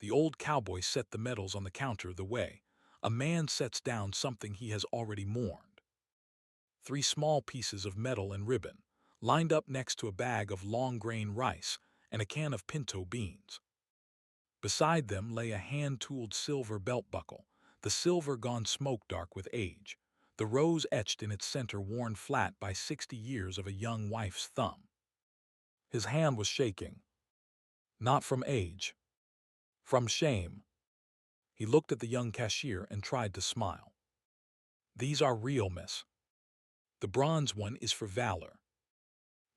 The old cowboy set the medals on the counter the way a man sets down something he has already mourned. Three small pieces of metal and ribbon, lined up next to a bag of long-grain rice and a can of pinto beans. Beside them lay a hand-tooled silver belt buckle, the silver gone smoke-dark with age, the rose etched in its center worn flat by 60 years of a young wife's thumb. His hand was shaking, not from age, from shame. He looked at the young cashier and tried to smile. "These are real, miss. The bronze one is for valor.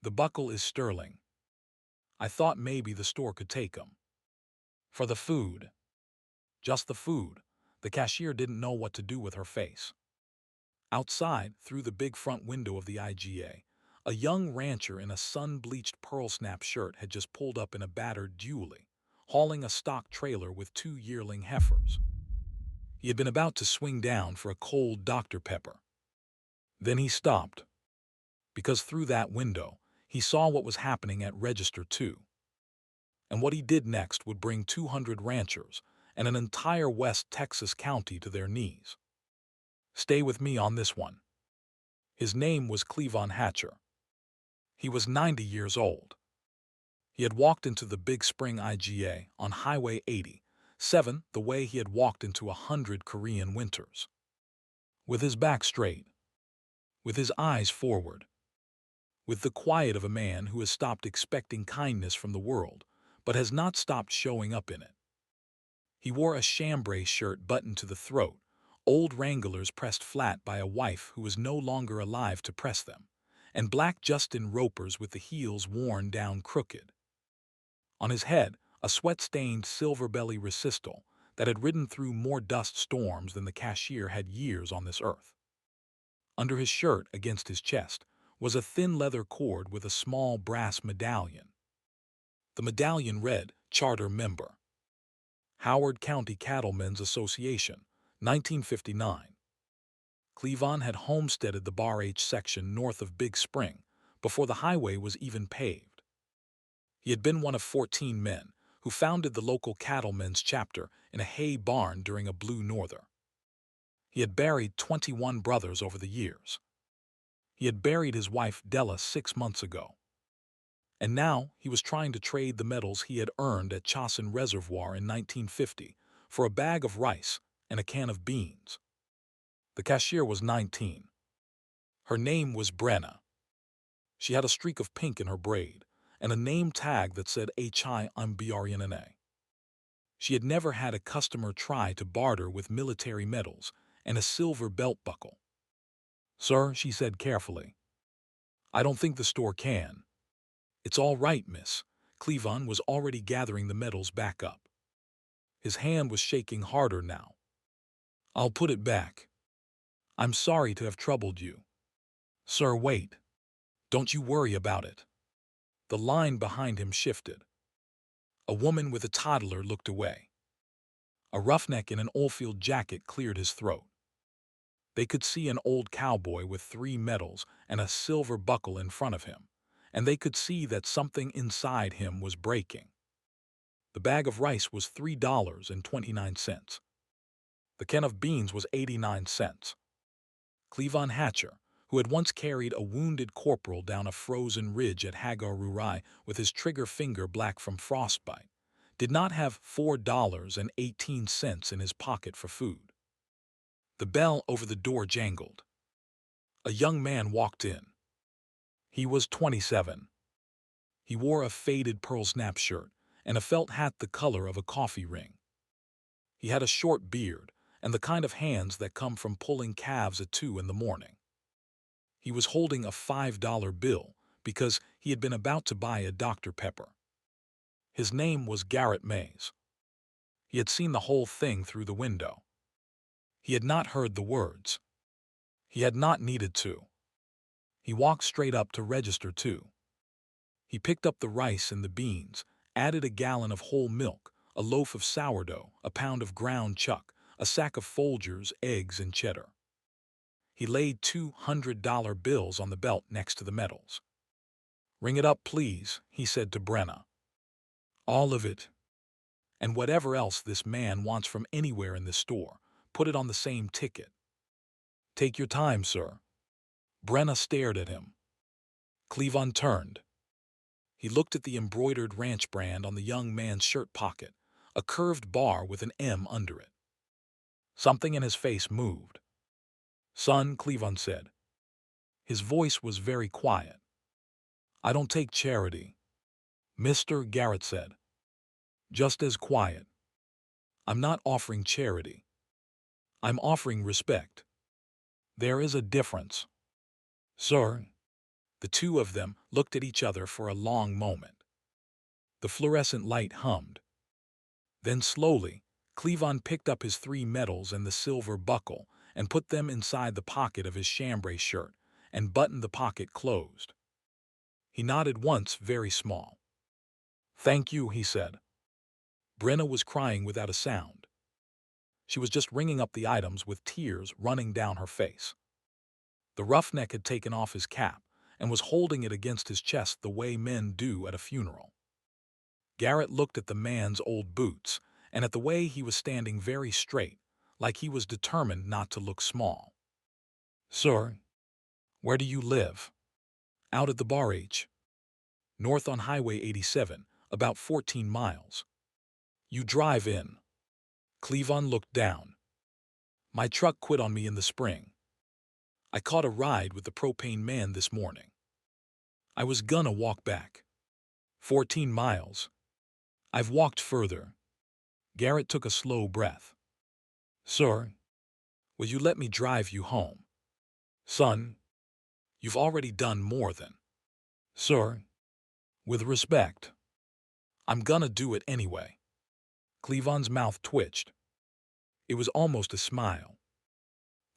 The buckle is sterling. I thought maybe the store could take 'em. For the food." Just the food. The cashier didn't know what to do with her face. Outside, through the big front window of the IGA, a young rancher in a sun-bleached pearl-snap shirt had just pulled up in a battered dually, hauling a stock trailer with 2 yearling heifers. He had been about to swing down for a cold Dr. Pepper. Then he stopped, because through that window, he saw what was happening at Register 2. And what he did next would bring 200 ranchers and an entire West Texas county to their knees. Stay with me on this one. His name was Cleavon Hatcher. He was 90 years old. He had walked into the Big Spring IGA on Highway 87 the way he had walked into 100 Korean winters. With his back straight, with his eyes forward, with the quiet of a man who has stopped expecting kindness from the world, but has not stopped showing up in it. He wore a chambray shirt buttoned to the throat, old Wranglers pressed flat by a wife who was no longer alive to press them, and black Justin Ropers with the heels worn down crooked. On his head, a sweat-stained silver belly resistal that had ridden through more dust storms than the cashier had years on this earth. Under his shirt, against his chest, was a thin leather cord with a small brass medallion. The medallion read, "Charter Member, Howard County Cattlemen's Association, 1959. Cleavon had homesteaded the Bar H section north of Big Spring before the highway was even paved. He had been one of 14 men who founded the local cattlemen's chapter in a hay barn during a blue norther. He had buried 21 brothers over the years. He had buried his wife Della 6 months ago. And now he was trying to trade the medals he had earned at Chasen Reservoir in 1950 for a bag of rice and a can of beans. The cashier was 19. Her name was Brenna. She had a streak of pink in her braid and a name tag that said HIMBRNNA. She had never had a customer try to barter with military medals and a silver belt buckle. "Sir," she said carefully, "I don't think the store can." "It's all right, miss." Cleavon was already gathering the medals back up. His hand was shaking harder now. "I'll put it back. I'm sorry to have troubled you." "Sir, wait. Don't you worry about it." The line behind him shifted. A woman with a toddler looked away. A roughneck in an oilfield jacket cleared his throat. They could see an old cowboy with 3 medals and a silver buckle in front of him, and they could see that something inside him was breaking. The bag of rice was $3.29. The can of beans was 89 cents. Cleavon Hatcher, who had once carried a wounded corporal down a frozen ridge at Hagar-Rurai with his trigger finger black from frostbite, did not have $4.18 in his pocket for food. The bell over the door jangled. A young man walked in. He was 27. He wore a faded pearl snap shirt and a felt hat the color of a coffee ring. He had a short beard and the kind of hands that come from pulling calves at 2 in the morning. He was holding a $5 bill because he had been about to buy a Dr. Pepper. His name was Garrett Mays. He had seen the whole thing through the window. He had not heard the words. He had not needed to. He walked straight up to Register 2. He picked up the rice and the beans, added a gallon of whole milk, a loaf of sourdough, a pound of ground chuck, a sack of Folgers, eggs, and cheddar. He laid $200 bills on the belt next to the medals. "Ring it up, please," he said to Brenna. "All of it." And whatever else this man wants from anywhere in this store, put it on the same ticket. Take your time, sir. Brenna stared at him. Cleavon turned. He looked at the embroidered ranch brand on the young man's shirt pocket, a curved bar with an M under it. Something in his face moved. Son, Cleavon said. His voice was very quiet. I don't take charity, Mr. Garrett said. Just as quiet. I'm not offering charity. I'm offering respect. There is a difference. Sir. The two of them looked at each other for a long moment. The fluorescent light hummed. Then slowly, Cleavon picked up his 3 medals and the silver buckle and put them inside the pocket of his chambray shirt and buttoned the pocket closed. He nodded once, very small. Thank you, he said. Brenna was crying without a sound. She was just ringing up the items with tears running down her face. The roughneck had taken off his cap and was holding it against his chest the way men do at a funeral. Garrett looked at the man's old boots and at the way he was standing very straight, like he was determined not to look small. Sir, where do you live? Out at the bar H. North on Highway 87, about 14 miles. You drive in. Cleavon looked down. My truck quit on me in the spring. I caught a ride with the propane man this morning. I was gonna walk back. 14 miles. I've walked further. Garrett took a slow breath. Sir, will you let me drive you home? Son, you've already done more than. Sir, with respect. I'm gonna do it anyway. Cleavon's mouth twitched. It was almost a smile.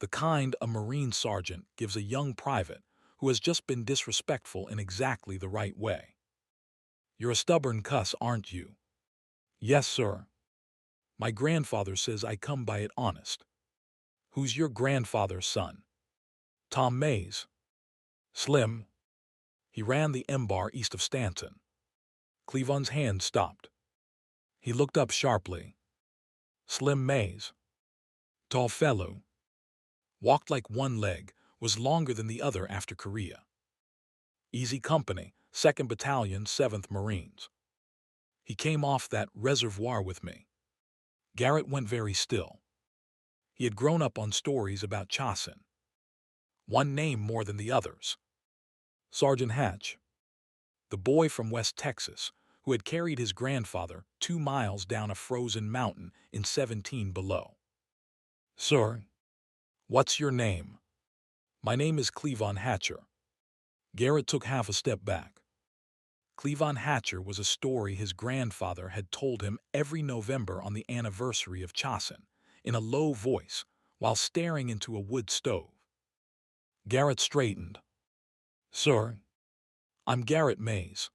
The kind a Marine sergeant gives a young private who has just been disrespectful in exactly the right way. You're a stubborn cuss, aren't you? Yes, sir. My grandfather says I come by it honest. Who's your grandfather's son? Tom Mays. Slim. He ran the M-Bar east of Stanton. Cleavon's hand stopped. He looked up sharply. Slim Mays. Tall fellow. Walked like one leg, was longer than the other after Korea. Easy company, 2nd Battalion, 7th Marines. He came off that reservoir with me. Garrett went very still. He had grown up on stories about Chasen. One name more than the others. Sergeant Hatch. The boy from West Texas, who had carried his grandfather 2 miles down a frozen mountain in 17 below. Sir, what's your name? My name is Cleavon Hatcher. Garrett took half a step back. Cleavon Hatcher was a story his grandfather had told him every November on the anniversary of Chasen, in a low voice, while staring into a wood stove. Garrett straightened. Sir, I'm Garrett Mays.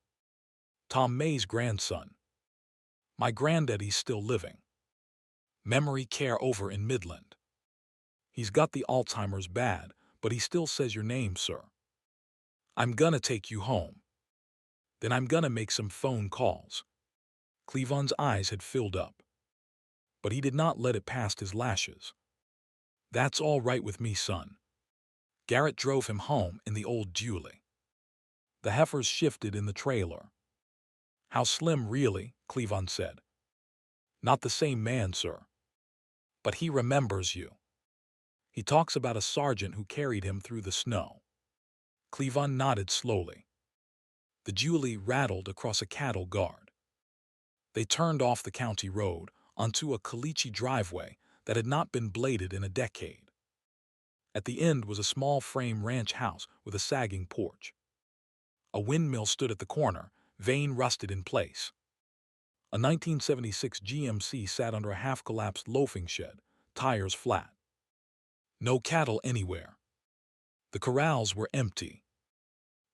Tom Mays' grandson. My granddaddy's still living. Memory care over in Midland. He's got the Alzheimer's bad, but he still says your name, sir. I'm gonna take you home. Then I'm gonna make some phone calls. Cleavon's eyes had filled up, but he did not let it past his lashes. That's all right with me, son. Garrett drove him home in the old Julie. The heifers shifted in the trailer. How slim, really, Cleavon said. Not the same man, sir. But he remembers you. He talks about a sergeant who carried him through the snow. Cleavon nodded slowly. The Julie rattled across a cattle guard. They turned off the county road onto a caliche driveway that had not been bladed in a decade. At the end was a small frame ranch house with a sagging porch. A windmill stood at the corner, vane rusted in place. A 1976 GMC sat under a half-collapsed loafing shed, tires flat. No cattle anywhere. The corrals were empty.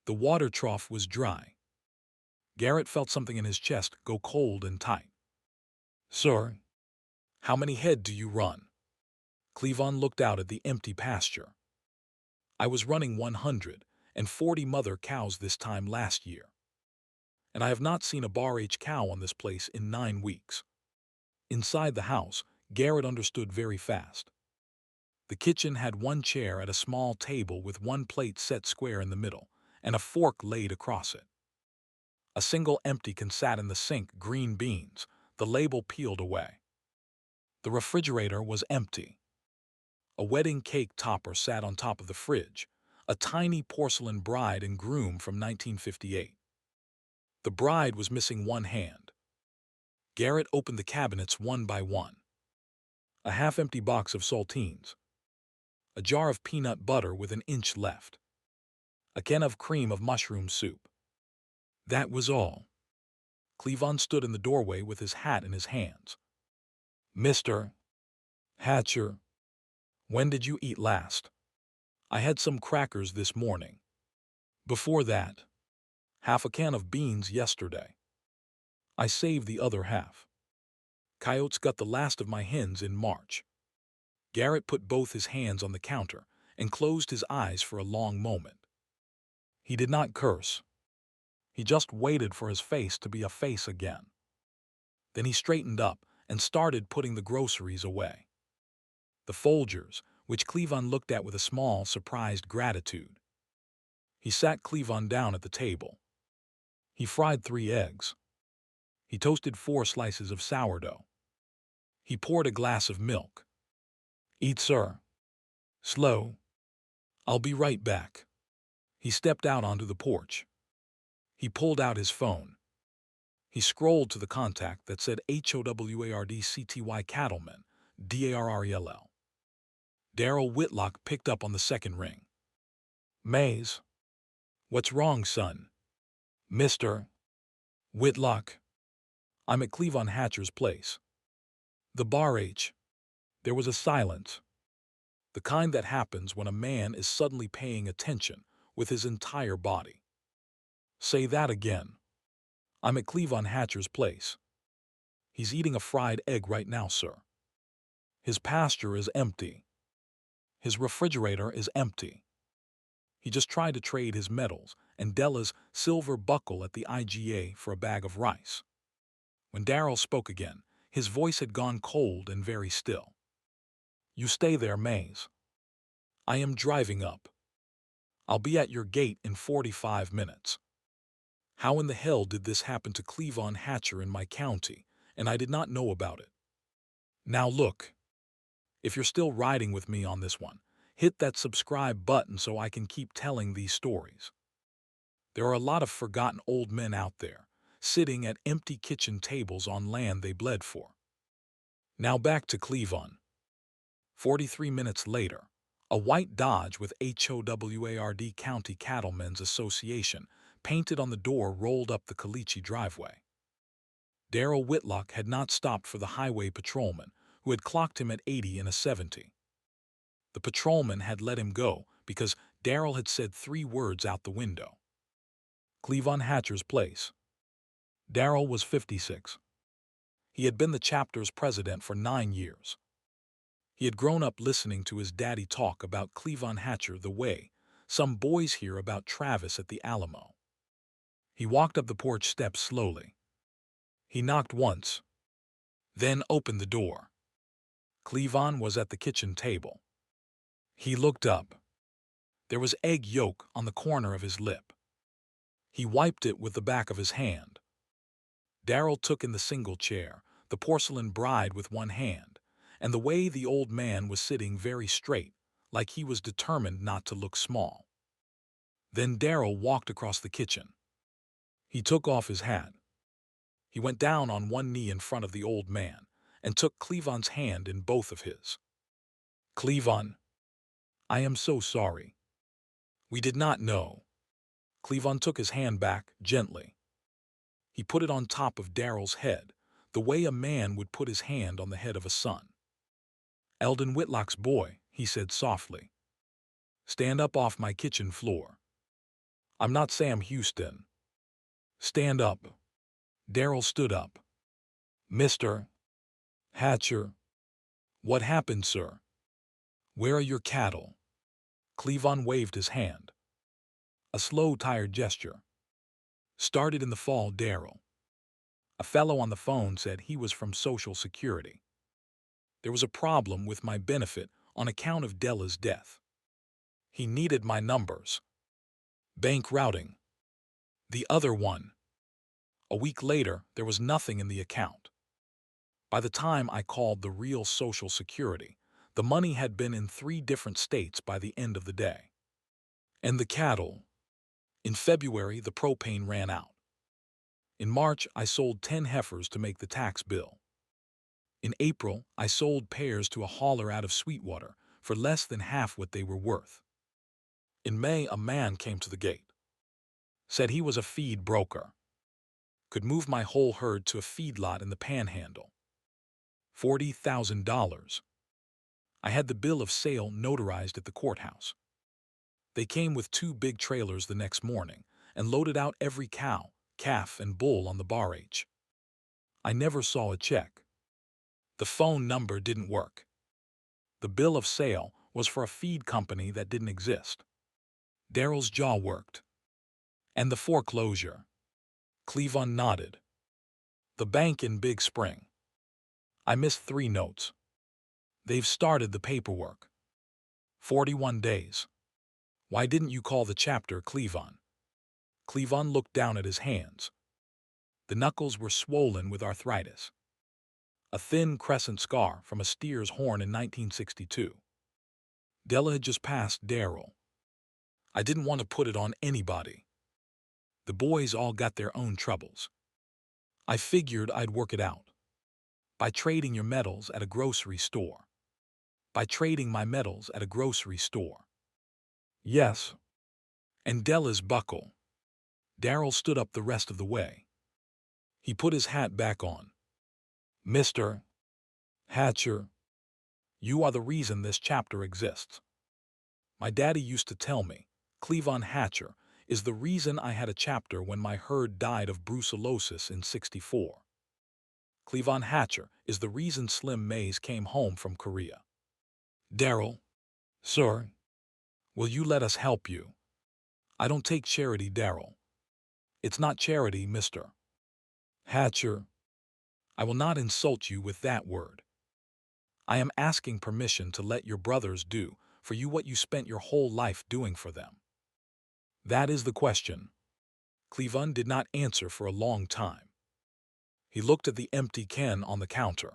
The water trough was dry. Garrett felt something in his chest go cold and tight. Sir, how many head do you run? Cleavon looked out at the empty pasture. I was running 140 mother cows this time last year. And I have not seen a bar H cow on this place in 9 weeks. Inside the house, Garrett understood very fast. The kitchen had one chair at a small table with one plate set square in the middle, and a fork laid across it. A single empty can sat in the sink, green beans, the label peeled away. The refrigerator was empty. A wedding cake topper sat on top of the fridge, a tiny porcelain bride and groom from 1958. The bride was missing one hand. Garrett opened the cabinets one by one. A half-empty box of saltines, a jar of peanut butter with an inch left, a can of cream of mushroom soup. That was all. Cleavon stood in the doorway with his hat in his hands. "Mr. Hatcher, when did you eat last?" "I had some crackers this morning. Before that, half a can of beans yesterday. I saved the other half. Coyotes got the last of my hens in March." Garrett put both his hands on the counter and closed his eyes for a long moment. He did not curse. He just waited for his face to be a face again. Then he straightened up and started putting the groceries away. The Folgers, which Cleavon looked at with a small, surprised gratitude. He sat Cleavon down at the table. He fried 3 eggs. He toasted 4 slices of sourdough. He poured a glass of milk. "Eat, sir. Slow. I'll be right back." He stepped out onto the porch. He pulled out his phone. He scrolled to the contact that said HOWARDCTY Cattleman, DARRELL. Darrell Whitlock picked up on the second ring. "Mays. What's wrong, son?" "Mr. Whitlock. I'm at Cleavon Hatcher's place." "The bar H." There was a silence. The kind that happens when a man is suddenly paying attention with his entire body. "Say that again." "I'm at Cleavon Hatcher's place. He's eating a fried egg right now, sir. His pasture is empty. His refrigerator is empty. He just tried to trade his medals and Della's silver buckle at the IGA for a bag of rice." When Darrell spoke again, his voice had gone cold and very still. "You stay there, Mays. I am driving up. I'll be at your gate in 45 minutes. How in the hell did this happen to Cleavon Hatcher in my county, and I did not know about it? Now look, if you're still riding with me on this one, hit that subscribe button so I can keep telling these stories. There are a lot of forgotten old men out there, sitting at empty kitchen tables on land they bled for. Now back to Cleavon. 43 minutes later, a white Dodge with HOWARD County Cattlemen's Association painted on the door rolled up the Caliche driveway. Darrell Whitlock had not stopped for the highway patrolman, who had clocked him at 80 in a 70. The patrolman had let him go because Darrell had said 3 words out the window. Cleavon Hatcher's place. Darrell was 56. He had been the chapter's president for 9 years. He had grown up listening to his daddy talk about Cleavon Hatcher the way some boys hear about Travis at the Alamo. He walked up the porch steps slowly. He knocked once, then opened the door. Cleavon was at the kitchen table. He looked up. There was egg yolk on the corner of his lip. He wiped it with the back of his hand. Darrell took in the single chair, the porcelain bride with one hand, and the way the old man was sitting very straight, like he was determined not to look small. Then Darrell walked across the kitchen. He took off his hat. He went down on one knee in front of the old man and took Cleavon's hand in both of his. "Cleavon, I am so sorry. We did not know." Cleavon took his hand back gently. He put it on top of Darrell's head, the way a man would put his hand on the head of a son. "Eldon Whitlock's boy," he said softly. "Stand up off my kitchen floor. I'm not Sam Houston. Stand up." Darrell stood up. "Mr. Hatcher." "What happened, sir?" "Where are your cattle?" Cleavon waved his hand. A slow, tired gesture. "Started in the fall, Darrell. A fellow on the phone said he was from Social Security. There was a problem with my benefit on account of Della's death. He needed my numbers. Bank routing. The other one. A week later, there was nothing in the account. By the time I called the real Social Security, the money had been in 3 different states by the end of the day. And the cattle. In February, the propane ran out. In March, I sold 10 heifers to make the tax bill. In April, I sold pairs to a hauler out of Sweetwater for less than half what they were worth. In May, a man came to the gate. Said he was a feed broker. Could move my whole herd to a feedlot in the Panhandle. $40,000. I had the bill of sale notarized at the courthouse. They came with 2 big trailers the next morning and loaded out every cow, calf, and bull on the barge. I never saw a check. The phone number didn't work. The bill of sale was for a feed company that didn't exist. Daryl's jaw worked. And the foreclosure. Cleavon nodded. The bank in Big Spring. I missed 3 notes. They've started the paperwork. 41 days. Why didn't you call the chapter, Cleavon? Cleavon looked down at his hands. The knuckles were swollen with arthritis. A thin crescent scar from a steer's horn in 1962. Della had just passed Daryl. I didn't want to put it on anybody. The boys all got their own troubles. I figured I'd work it out. By trading your metals at a grocery store. By trading my metals at a grocery store. Yes. And Della's buckle. Daryl stood up the rest of the way. He put his hat back on. Mr. Hatcher, you are the reason this chapter exists. My daddy used to tell me, Cleavon Hatcher is the reason I had a chapter when my herd died of brucellosis in '64. Cleavon Hatcher is the reason Slim Mays came home from Korea. Daryl, sir, will you let us help you? I don't take charity, Daryl. It's not charity, Mr. Hatcher. I will not insult you with that word. I am asking permission to let your brothers do for you what you spent your whole life doing for them. That is the question. Cleavon did not answer for a long time. He looked at the empty can on the counter.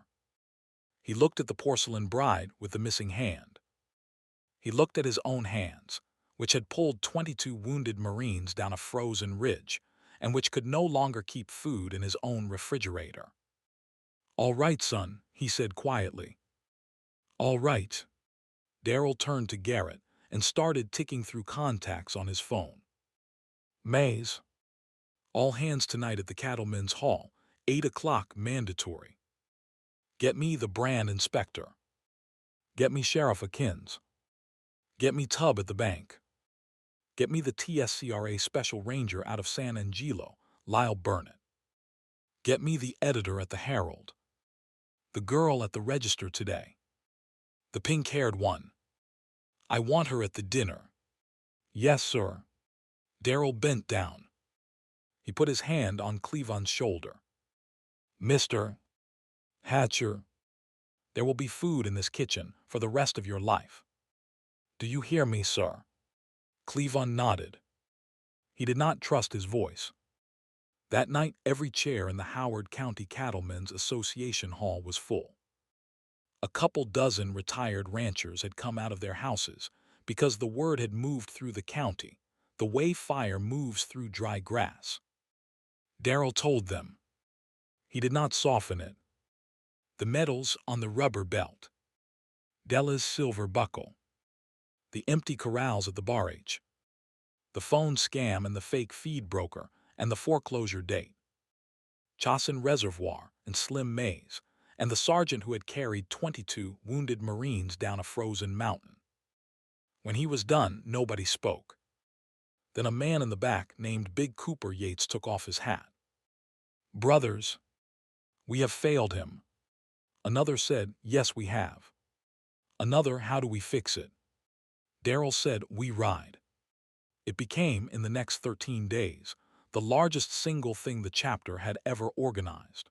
He looked at the porcelain bride with the missing hand. He looked at his own hands, which had pulled 22 wounded Marines down a frozen ridge, and which could no longer keep food in his own refrigerator. All right, son, he said quietly. All right. Daryl turned to Garrett and started ticking through contacts on his phone. Mays. All hands tonight at the Cattlemen's Hall, 8 o'clock mandatory. Get me the brand inspector. Get me Sheriff Akins. Get me Tubb at the bank. Get me the TSCRA Special Ranger out of San Angelo, Lyle Burnett. Get me the editor at the Herald. The girl at the register today. The pink-haired one. I want her at the dinner. Yes, sir. Daryl bent down. He put his hand on Cleavon's shoulder. Mr. Hatcher, there will be food in this kitchen for the rest of your life. Do you hear me, sir? Cleavon nodded. He did not trust his voice. That night, every chair in the Howard County Cattlemen's Association Hall was full. A couple dozen retired ranchers had come out of their houses because the word had moved through the county, the way fire moves through dry grass. Daryl told them. He did not soften it. The medals on the rubber belt. Della's silver buckle. The empty corrals at the barrage. The phone scam and the fake feed broker and the foreclosure date. Chasen Reservoir and Slim Mays, and the sergeant who had carried 22 wounded Marines down a frozen mountain. When he was done, nobody spoke. Then a man in the back named Big Cooper Yates took off his hat. Brothers, we have failed him. Another said, yes, we have. Another, how do we fix it? Daryl said, we ride. It became, in the next 13 days, the largest single thing the chapter had ever organized.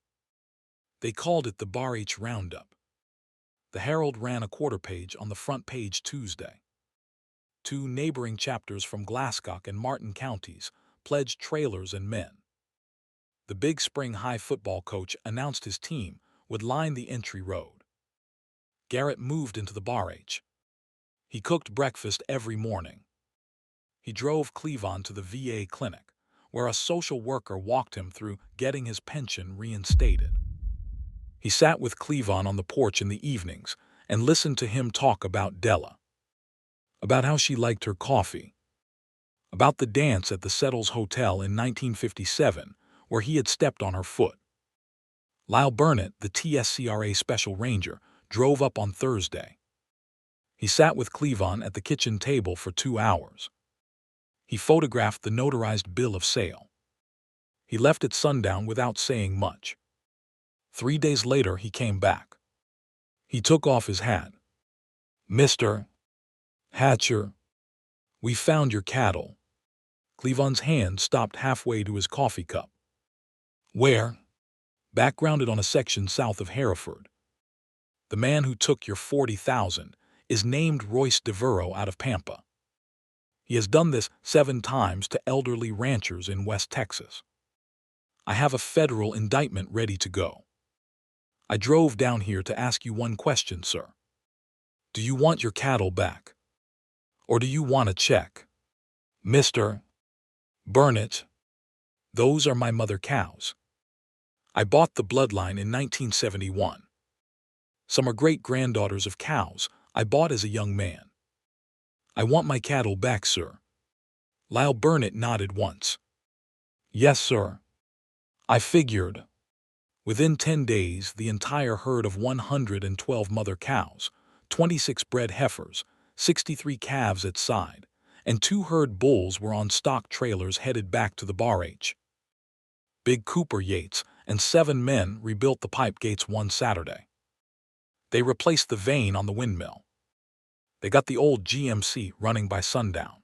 They called it the Bar H Roundup. The Herald ran a quarter page on the front page Tuesday. 2 neighboring chapters from Glasscock and Martin counties pledged trailers and men. The Big Spring High football coach announced his team would line the entry road. Garrett moved into the Bar H. He cooked breakfast every morning. He drove Cleavon to the VA clinic, where a social worker walked him through getting his pension reinstated. He sat with Cleavon on the porch in the evenings and listened to him talk about Della, about how she liked her coffee, about the dance at the Settles Hotel in 1957 where he had stepped on her foot. Lyle Burnett, the TSCRA Special Ranger, drove up on Thursday. He sat with Cleavon at the kitchen table for 2 hours. He photographed the notarized bill of sale. He left at sundown without saying much. 3 days later, he came back. He took off his hat. "Mr. Hatcher, we found your cattle." Cleavon's hand stopped halfway to his coffee cup. "Where?" "Backgrounded on a section south of Hereford. The man who took your 40,000 is named Royce DeVero out of Pampa. He has done this 7 times to elderly ranchers in West Texas. I have a federal indictment ready to go. I drove down here to ask you one question, sir. Do you want your cattle back? Or do you want a check?" "Mr. Burnett, those are my mother cows. I bought the bloodline in 1971. Some are great-granddaughters of cows I bought as a young man. I want my cattle back, sir." Lyle Burnett nodded once. "Yes, sir. I figured." Within 10 days, the entire herd of 112 mother cows, 26 bred heifers, 63 calves at side, and 2 herd bulls were on stock trailers headed back to the Bar H. Big Cooper Yates and 7 men rebuilt the pipe gates one Saturday. They replaced the vane on the windmill. They got the old GMC running by sundown.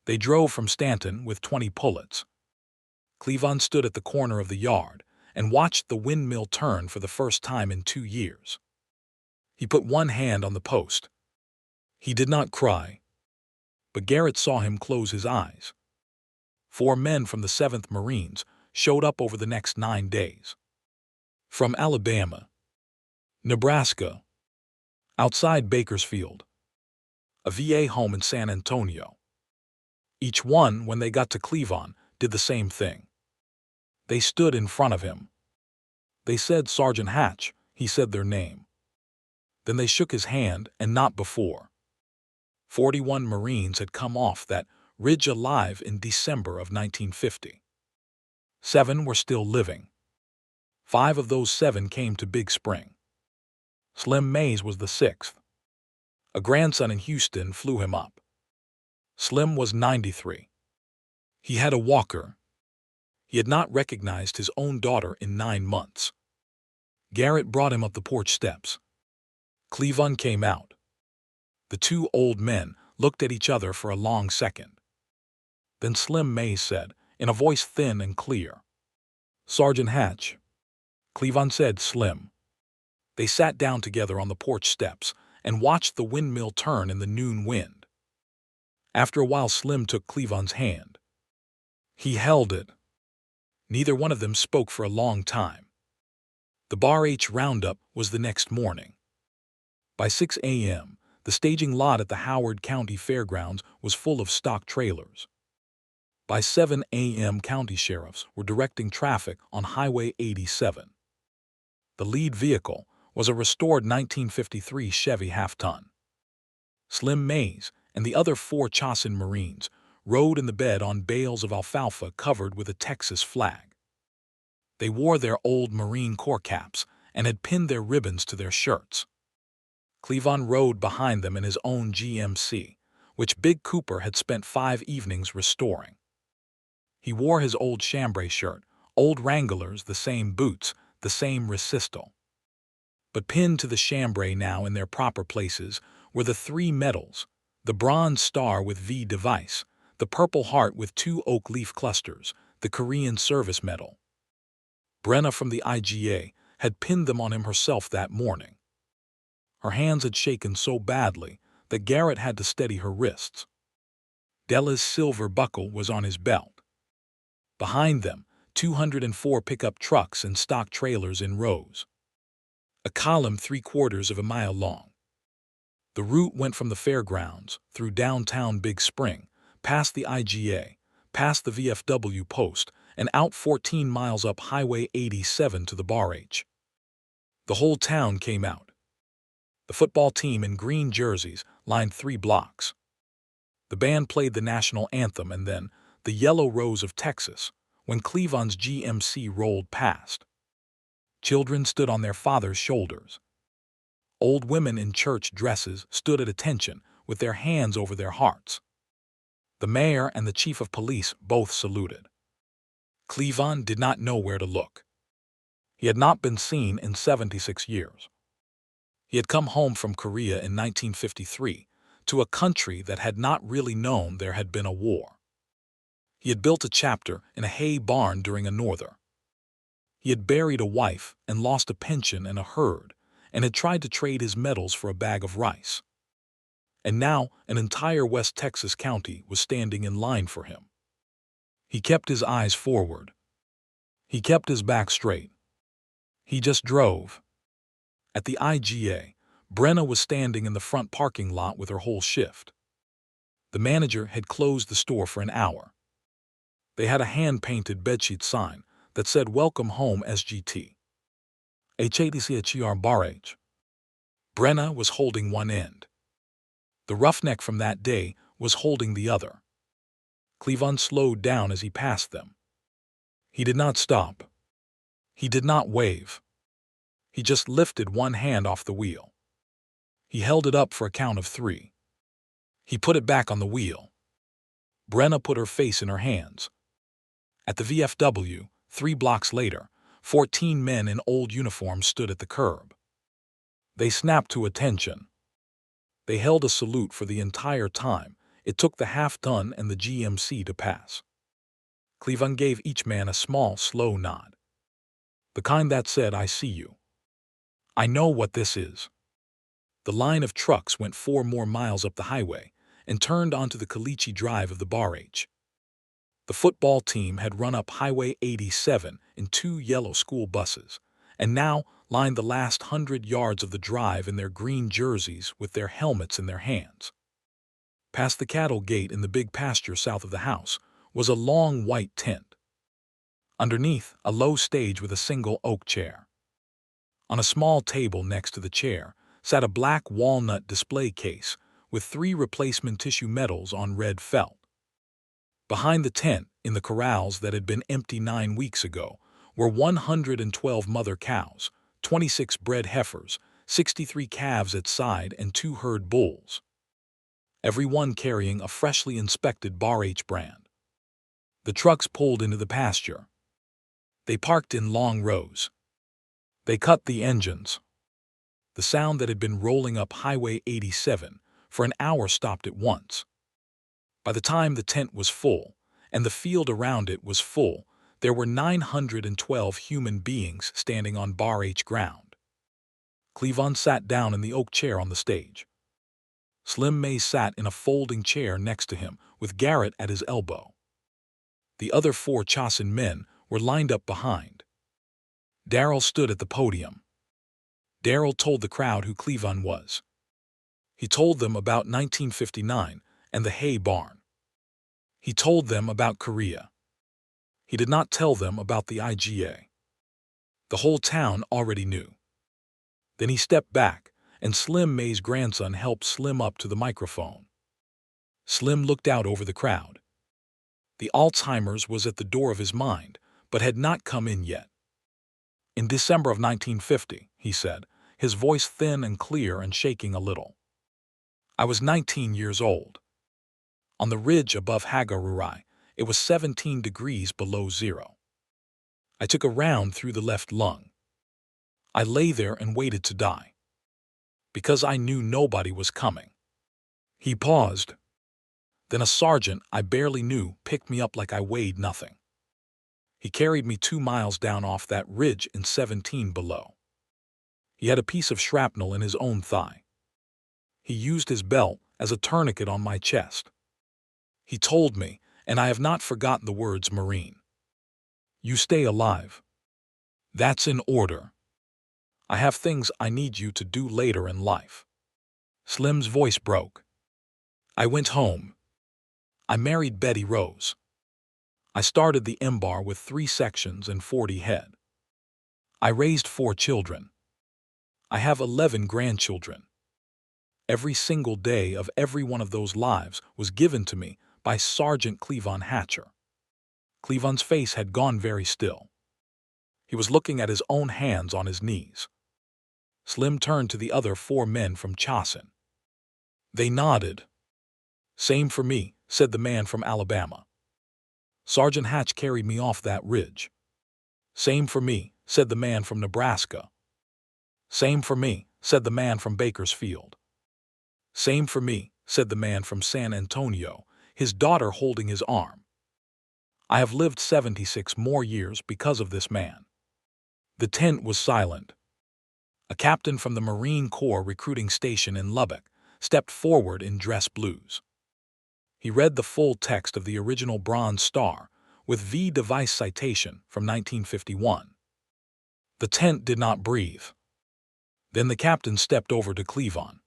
They drove from Stanton with 20 pullets. Cleavon stood at the corner of the yard and watched the windmill turn for the first time in 2 years. He put one hand on the post. He did not cry, but Garrett saw him close his eyes. 4 men from the 7th Marines showed up over the next 9 days. From Alabama, Nebraska, outside Bakersfield, a VA home in San Antonio. Each one, when they got to Cleavon, did the same thing. They stood in front of him. They said, "Sergeant Hatch." He said their name. Then they shook his hand, and not before. 41 Marines had come off that ridge alive in December of 1950. 7 were still living. 5 of those 7 came to Big Spring. Slim Mays was the 6th. A grandson in Houston flew him up. Slim was 93. He had a walker. He had not recognized his own daughter in 9 months. Garrett brought him up the porch steps. Cleavon came out. The 2 old men looked at each other for a long second. Then Slim Mays said, in a voice thin and clear, "Sergeant Hatch." Cleavon said, "Slim." They sat down together on the porch steps and watched the windmill turn in the noon wind. After a while, Slim took Cleavon's hand. He held it. Neither one of them spoke for a long time. The Bar H Roundup was the next morning. By 6 a.m., the staging lot at the Howard County Fairgrounds was full of stock trailers. By 7 a.m., county sheriffs were directing traffic on Highway 87. The lead vehicle was a restored 1953 Chevy half-ton. Slim Mays and the other 4 Chasen Marines rode in the bed on bales of alfalfa covered with a Texas flag. They wore their old Marine Corps caps and had pinned their ribbons to their shirts. Cleavon rode behind them in his own GMC, which Big Cooper had spent 5 evenings restoring. He wore his old chambray shirt, old Wranglers, the same boots, the same resistal. But pinned to the chambray now in their proper places were the 3 medals, the bronze star with V device, the purple heart with 2 oak leaf clusters, the Korean Service Medal. Brenna from the IGA had pinned them on him herself that morning. Her hands had shaken so badly that Garrett had to steady her wrists. Della's silver buckle was on his belt. Behind them, 204 pickup trucks and stock trailers in rows. A column 3/4 of a mile long. The route went from the fairgrounds, through downtown Big Spring, past the IGA, past the VFW post, and out 14 miles up Highway 87 to the Bar H. The whole town came out. The football team in green jerseys lined 3 blocks. The band played the national anthem and then the Yellow Rose of Texas when Cleveland's GMC rolled past. Children stood on their fathers' shoulders. Old women in church dresses stood at attention with their hands over their hearts. The mayor and the chief of police both saluted. Cleveland did not know where to look. He had not been seen in 76 years. He had come home from Korea in 1953 to a country that had not really known there had been a war. He had built a chapter in a hay barn during a norther. He had buried a wife and lost a pension and a herd, and had tried to trade his medals for a bag of rice. And now an entire West Texas county was standing in line for him. He kept his eyes forward. He kept his back straight. He just drove. At the IGA, Brenna was standing in the front parking lot with her whole shift. The manager had closed the store for an hour. They had a hand-painted bedsheet sign that said "Welcome Home SGT." HATCHR Bar H. Brenna was holding one end. The roughneck from that day was holding the other. Cleveland slowed down as he passed them. He did not stop. He did not wave. He just lifted one hand off the wheel. He held it up for a count of 3. He put it back on the wheel. Brenna put her face in her hands. At the VFW, 3 blocks later, 14 men in old uniforms stood at the curb. They snapped to attention. They held a salute for the entire time it took the half-ton and the GMC to pass. Cleveland gave each man a small, slow nod. The kind that said, "I see you. I know what this is." The line of trucks went 4 more miles up the highway and turned onto the Caliche Drive of the Bar H. The football team had run up Highway 87 in 2 yellow school buses, and now lined the last 100 yards of the drive in their green jerseys with their helmets in their hands. Past the cattle gate in the big pasture south of the house was a long white tent. Underneath, a low stage with a single oak chair. On a small table next to the chair sat a black walnut display case with 3 replacement tissue medals on red felt. Behind the tent, in the corrals that had been empty 9 weeks ago, were 112 mother cows, 26 bred heifers, 63 calves at side, and 2 herd bulls. Every one carrying a freshly inspected Bar H brand. The trucks pulled into the pasture. They parked in long rows. They cut the engines. The sound that had been rolling up Highway 87 for an hour stopped at once. By the time the tent was full, and the field around it was full, there were 912 human beings standing on Bar H ground. Cleveland sat down in the oak chair on the stage. Slim May sat in a folding chair next to him with Garrett at his elbow. The other 4 Chasen men were lined up behind. Darrell stood at the podium. Darrell told the crowd who Cleveland was. He told them about 1959 and the hay barn. He told them about Korea. He did not tell them about the IGA. The whole town already knew. Then he stepped back, and Slim May's grandson helped Slim up to the microphone. Slim looked out over the crowd. The Alzheimer's was at the door of his mind, but had not come in yet. "In December of 1950, he said, his voice thin and clear and shaking a little. "I was 19 years old. On the ridge above Hagarurai, it was 17 degrees below zero. I took a round through the left lung. I lay there and waited to die. Because I knew nobody was coming." He paused. Then a sergeant I barely knew picked me up like I weighed nothing. He carried me 2 miles down off that ridge in 17 below. He had a piece of shrapnel in his own thigh. He used his belt as a tourniquet on my chest. He told me, and I have not forgotten the words, "Marine, you stay alive. That's in order. I have things I need you to do later in life." Slim's voice broke. I went home. I married Betty Rose. I started the M-Bar with 3 sections and 40 head. I raised 4 children. I have 11 grandchildren. Every single day of every one of those lives was given to me by Sergeant Cleavon Hatcher. Cleavon's face had gone very still. He was looking at his own hands on his knees. Slim turned to the other 4 men from Chasen. They nodded. "Same for me," said the man from Alabama. "Sergeant Hatch carried me off that ridge." "Same for me," said the man from Nebraska. "Same for me," said the man from Bakersfield. "Same for me," said the man from San Antonio, his daughter holding his arm. I have lived 76 more years because of this man. The tent was silent. A captain from the Marine Corps recruiting station in Lubbock stepped forward in dress blues. He read the full text of the original Bronze Star with V. Device citation from 1951. The tent did not breathe. Then the captain stepped over to Cleavon.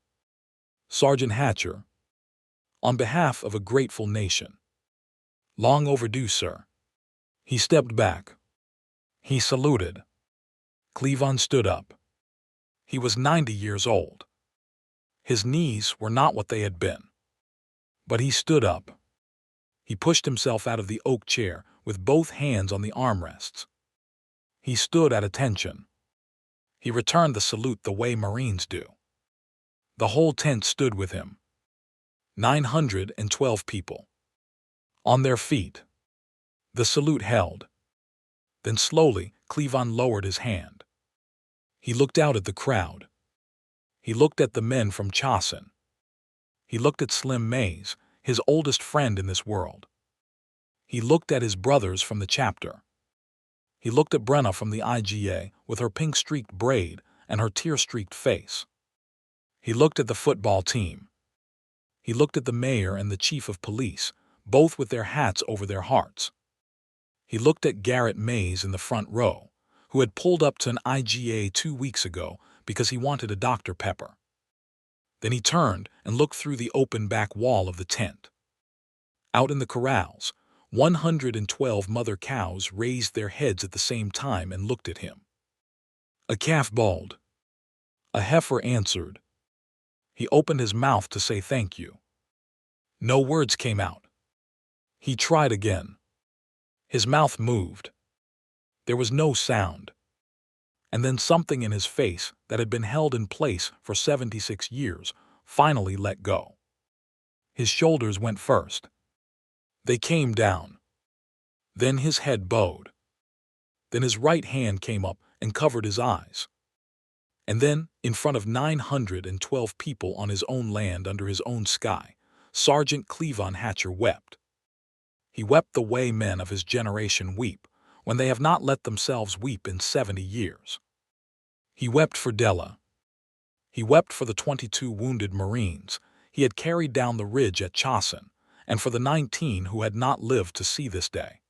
"Sergeant Hatcher, on behalf of a grateful nation." "Long overdue, sir." He stepped back. He saluted. Cleavon stood up. He was 90 years old. His knees were not what they had been. But he stood up. He pushed himself out of the oak chair with both hands on the armrests. He stood at attention. He returned the salute the way Marines do. The whole tent stood with him. 912 people. On their feet. The salute held. Then slowly, Cleavon lowered his hand. He looked out at the crowd. He looked at the men from Chasen. He looked at Slim Mays, his oldest friend in this world. He looked at his brothers from the chapter. He looked at Brenna from the IGA with her pink-streaked braid and her tear-streaked face. He looked at the football team. He looked at the mayor and the chief of police, both with their hats over their hearts. He looked at Garrett Mays in the front row, who had pulled up to an IGA 2 weeks ago because he wanted a Dr. Pepper. Then he turned and looked through the open back wall of the tent. Out in the corrals, 112 mother cows raised their heads at the same time and looked at him. A calf bawled. A heifer answered. He opened his mouth to say thank you. No words came out. He tried again. His mouth moved. There was no sound. And then something in his face that had been held in place for 76 years finally let go. His shoulders went first. They came down. Then his head bowed. Then his right hand came up and covered his eyes. And then, in front of 912 people on his own land under his own sky, Sergeant Cleavon Hatcher wept. He wept the way men of his generation weep when they have not let themselves weep in 70 years. He wept for Della. He wept for the 22 wounded Marines he had carried down the ridge at Chasen, and for the 19 who had not lived to see this day.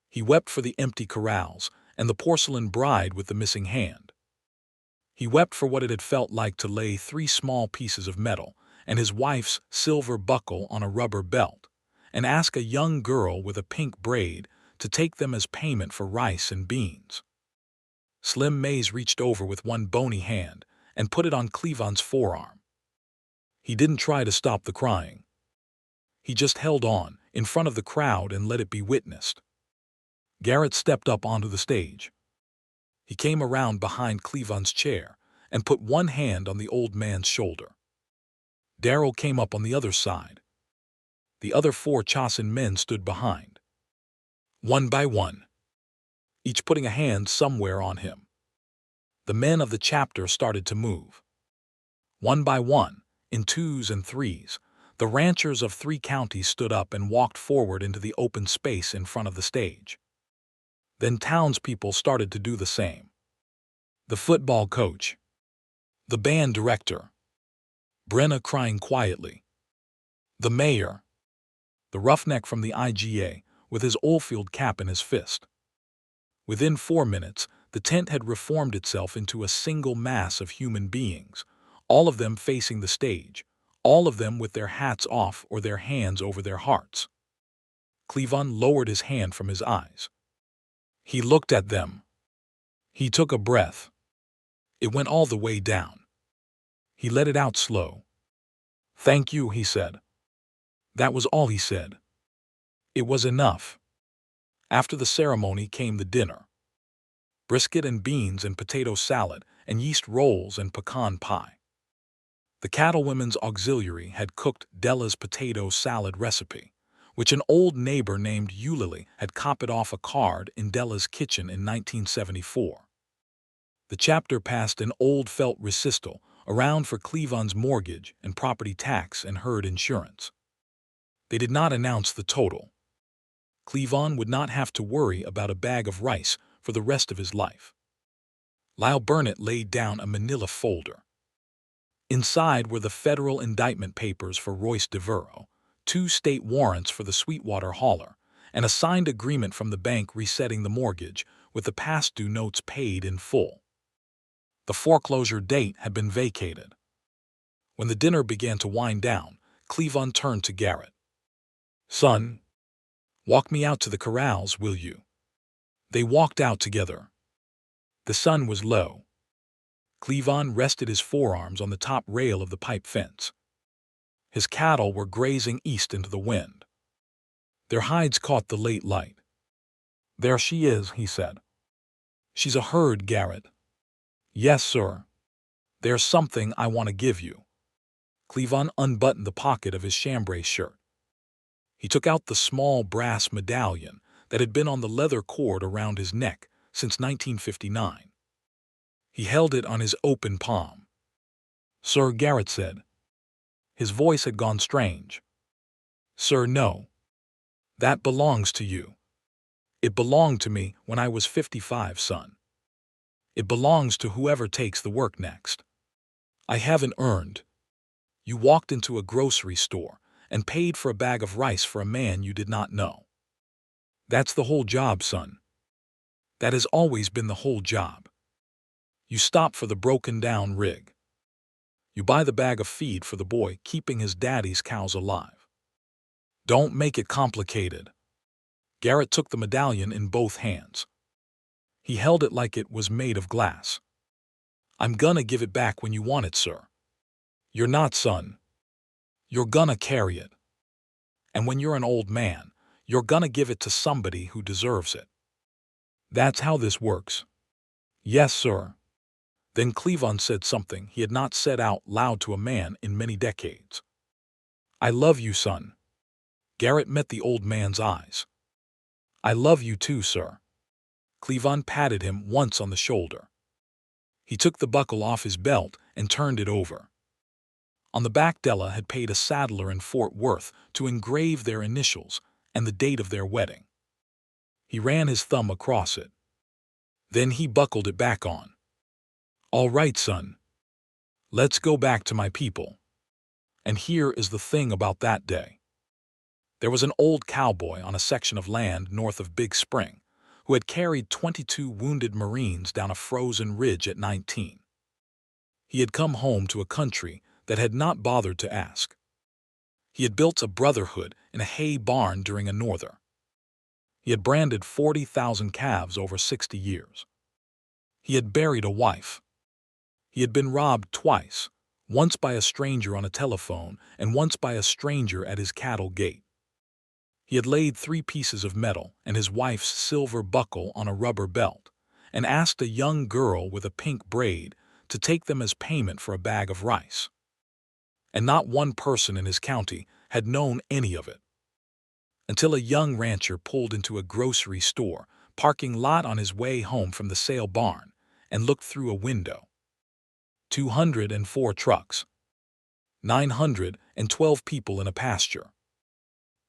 He wept for the empty corrals and the porcelain bride with the missing hand. He wept for what it had felt like to lay 3 small pieces of metal and his wife's silver buckle on a rubber belt, and ask a young girl with a pink braid to take them as payment for rice and beans. Slim Mays reached over with one bony hand and put it on Cleavon's forearm. He didn't try to stop the crying. He just held on in front of the crowd and let it be witnessed. Garrett stepped up onto the stage. He came around behind Cleavon's chair and put one hand on the old man's shoulder. Darrell came up on the other side. The other 4 Chasen men stood behind. One by one, each putting a hand somewhere on him. The men of the chapter started to move. One by one, in 2s and 3s, the ranchers of 3 counties stood up and walked forward into the open space in front of the stage. Then townspeople started to do the same. The football coach, the band director, Brenna crying quietly, the mayor, the roughneck from the IGA with his Oldfield cap in his fist. Within 4 minutes, the tent had reformed itself into a single mass of human beings, all of them facing the stage, all of them with their hats off or their hands over their hearts. Cleavon lowered his hand from his eyes. He looked at them. He took a breath. It went all the way down. He let it out slow. "Thank you," he said. That was all he said. It was enough. After the ceremony came the dinner. Brisket and beans and potato salad and yeast rolls and pecan pie. The Cattlewomen's Auxiliary had cooked Della's potato salad recipe, which an old neighbor named Eulalie had copied off a card in Della's kitchen in 1974. The chapter passed an old felt resistal around for Cleavon's mortgage and property tax and herd insurance. They did not announce the total. Cleavon would not have to worry about a bag of rice for the rest of his life. Lyle Burnett laid down a manila folder. Inside were the federal indictment papers for Royce DeVero, 2 state warrants for the Sweetwater hauler, and a signed agreement from the bank resetting the mortgage with the past due notes paid in full. The foreclosure date had been vacated. When the dinner began to wind down, Cleavon turned to Garrett. "Son, walk me out to the corrals, will you?" They walked out together. The sun was low. Cleavon rested his forearms on the top rail of the pipe fence. His cattle were grazing east into the wind. Their hides caught the late light. "There she is," he said. "She's a herd, Garrett." "Yes, sir. There's something I want to give you." Cleavon unbuttoned the pocket of his chambray shirt. He took out the small brass medallion that had been on the leather cord around his neck since 1959. He held it on his open palm. "Sir," Garrett said. His voice had gone strange. "Sir, no. That belongs to you. It belonged to me when I was 55, son. It belongs to whoever takes the work next. I haven't earned. You walked into a grocery store and paid for a bag of rice for a man you did not know. That's the whole job, son. That has always been the whole job. You stop for the broken-down rig. You buy the bag of feed for the boy keeping his daddy's cows alive. Don't make it complicated." Garrett took the medallion in both hands. He held it like it was made of glass. "I'm gonna give it back when you want it, sir." "You're not, son. You're gonna carry it. And when you're an old man, you're gonna give it to somebody who deserves it. That's how this works." "Yes, sir." Then Cleavon said something he had not said out loud to a man in many decades. "I love you, son." Garrett met the old man's eyes. "I love you too, sir." Cleavon patted him once on the shoulder. He took the buckle off his belt and turned it over. On the back, Della had paid a saddler in Fort Worth to engrave their initials and the date of their wedding. He ran his thumb across it. Then he buckled it back on. "All right, son. Let's go back to my people." And here is the thing about that day. There was an old cowboy on a section of land north of Big Spring who had carried 22 wounded Marines down a frozen ridge at 19. He had come home to a country that had not bothered to ask. He had built a brotherhood in a hay barn during a norther. He had branded 40,000 calves over 60 years. He had buried a wife. He had been robbed twice, once by a stranger on a telephone and once by a stranger at his cattle gate. He had laid 3 pieces of metal and his wife's silver buckle on a rubber belt and asked a young girl with a pink braid to take them as payment for a bag of rice. And not one person in his county had known any of it. Until a young rancher pulled into a grocery store parking lot on his way home from the sale barn and looked through a window. 204 trucks. 912 people in a pasture.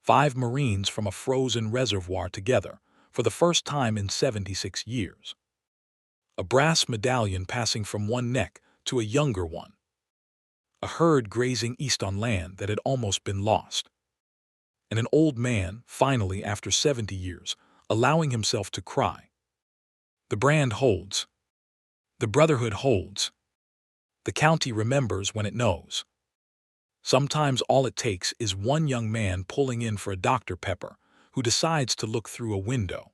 5 Marines from a frozen reservoir together, for the first time in 76 years. A brass medallion passing from one neck to a younger one. A herd grazing east on land that had almost been lost. And an old man, finally after 70 years, allowing himself to cry. The brand holds. The brotherhood holds. The county remembers when it knows. Sometimes all it takes is one young man pulling in for a Dr. Pepper who decides to look through a window.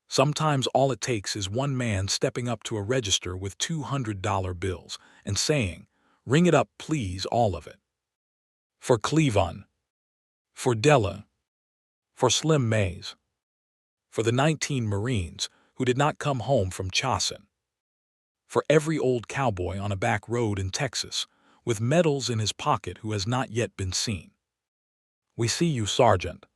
Sometimes all it takes is one man stepping up to a register with $200 bills and saying, "Ring it up, please, all of it." For Cleavon. For Della. For Slim Mays. For the 19 Marines who did not come home from Chasen. For every old cowboy on a back road in Texas with medals in his pocket who has not yet been seen. We see you, Sergeant.